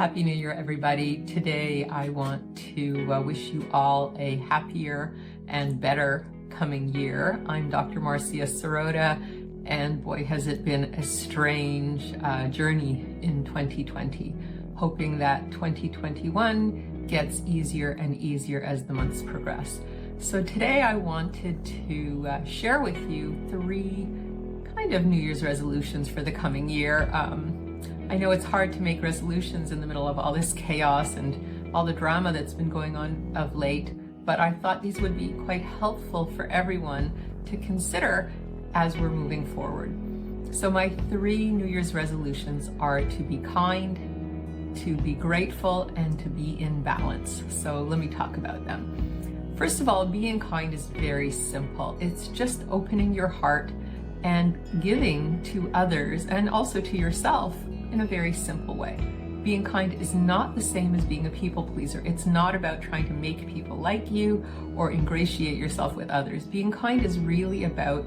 Happy New Year, everybody. Today, I want to wish you all a happier and better coming year. I'm Dr. Marcia Sirota, and boy, has it been a strange journey in 2020. Hoping that 2021 gets easier and easier as the months progress. So today, I wanted to share with you 3 kind of New Year's resolutions for the coming year. I know it's hard to make resolutions in the middle of all this chaos and all the drama that's been going on of late, but I thought these would be quite helpful for everyone to consider as we're moving forward. So my 3 New Year's resolutions are to be kind, to be grateful, and to be in balance. So let me talk about them. First of all, being kind is very simple. It's just opening your heart and giving to others and also to yourself in a very simple way. Being kind is not the same as being a people pleaser. It's not about trying to make people like you or ingratiate yourself with others. Being kind is really about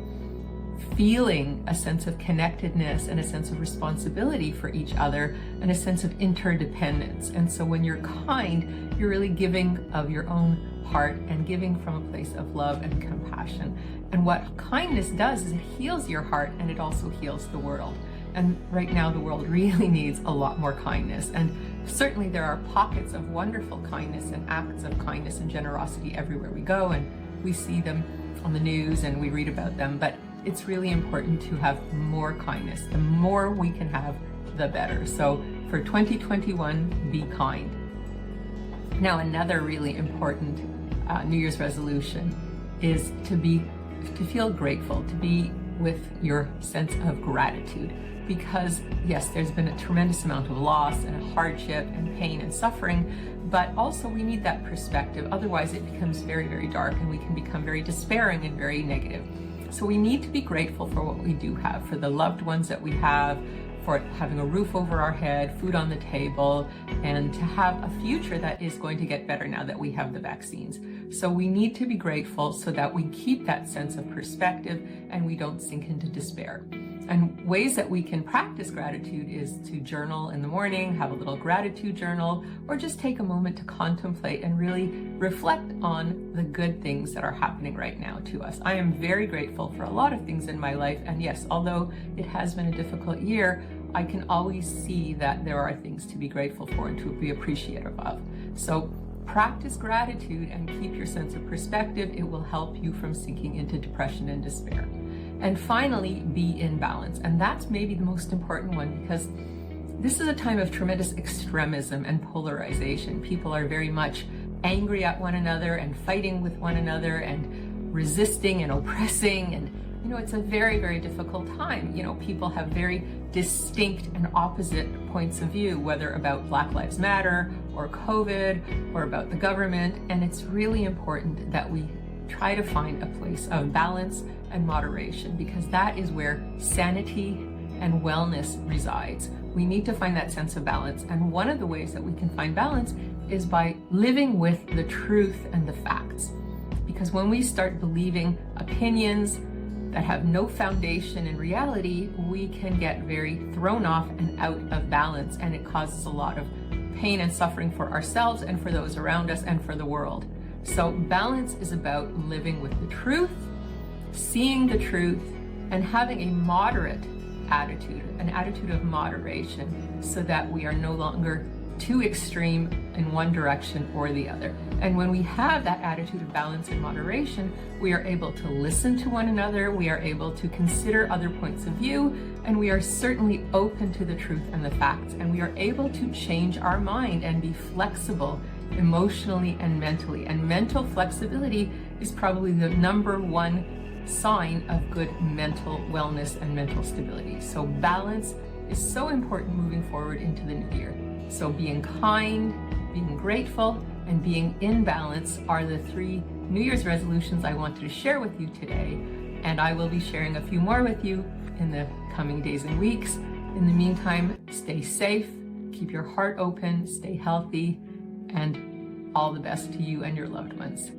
feeling a sense of connectedness and a sense of responsibility for each other and a sense of interdependence. And so when you're kind, you're really giving of your own heart and giving from a place of love and compassion. And what kindness does is it heals your heart and it also heals the world. And right now the world really needs a lot more kindness. And certainly there are pockets of wonderful kindness and acts of kindness and generosity everywhere we go. And we see them on the news and we read about them. But it's really important to have more kindness. The more we can have, the better. So for 2021, be kind. Now, another really important New Year's resolution is to feel grateful, to be with your sense of gratitude. Because yes, there's been a tremendous amount of loss and hardship and pain and suffering, but also we need that perspective. Otherwise it becomes very, very dark and we can become very despairing and very negative. So we need to be grateful for what we do have, for the loved ones that we have, for having a roof over our head, food on the table, and to have a future that is going to get better now that we have the vaccines. So we need to be grateful so that we keep that sense of perspective and we don't sink into despair. And ways that we can practice gratitude is to journal in the morning, have a little gratitude journal, or just take a moment to contemplate and really reflect on the good things that are happening right now to us. I am very grateful for a lot of things in my life. And yes, although it has been a difficult year, I can always see that there are things to be grateful for and to be appreciative of. So practice gratitude and keep your sense of perspective. It will help you from sinking into depression and despair. And finally, be in balance. And that's maybe the most important one because this is a time of tremendous extremism and polarization. People are very much angry at one another and fighting with one another and resisting and oppressing. And, it's a very, very difficult time. People have very distinct and opposite points of view, whether about Black Lives Matter or COVID or about the government. And it's really important that we try to find a place of balance and moderation because that is where sanity and wellness resides. We need to find that sense of balance. And one of the ways that we can find balance is by living with the truth and the facts. Because when we start believing opinions that have no foundation in reality, we can get very thrown off and out of balance, and it causes a lot of pain and suffering for ourselves and for those around us and for the world. So balance is about living with the truth, seeing the truth, and having a moderate attitude, an attitude of moderation, so that we are no longer too extreme in one direction or the other. And when we have that attitude of balance and moderation, we are able to listen to one another, we are able to consider other points of view, and we are certainly open to the truth and the facts, and we are able to change our mind and be flexible emotionally and mentally. And mental flexibility is probably the #1 sign of good mental wellness and mental stability. So balance is so important moving forward into the new year. So being kind, being grateful, and being in balance are the 3 New Year's resolutions I wanted to share with you today. And I will be sharing a few more with you in the coming days and weeks. In the meantime, stay safe, keep your heart open, stay healthy, and all the best to you and your loved ones.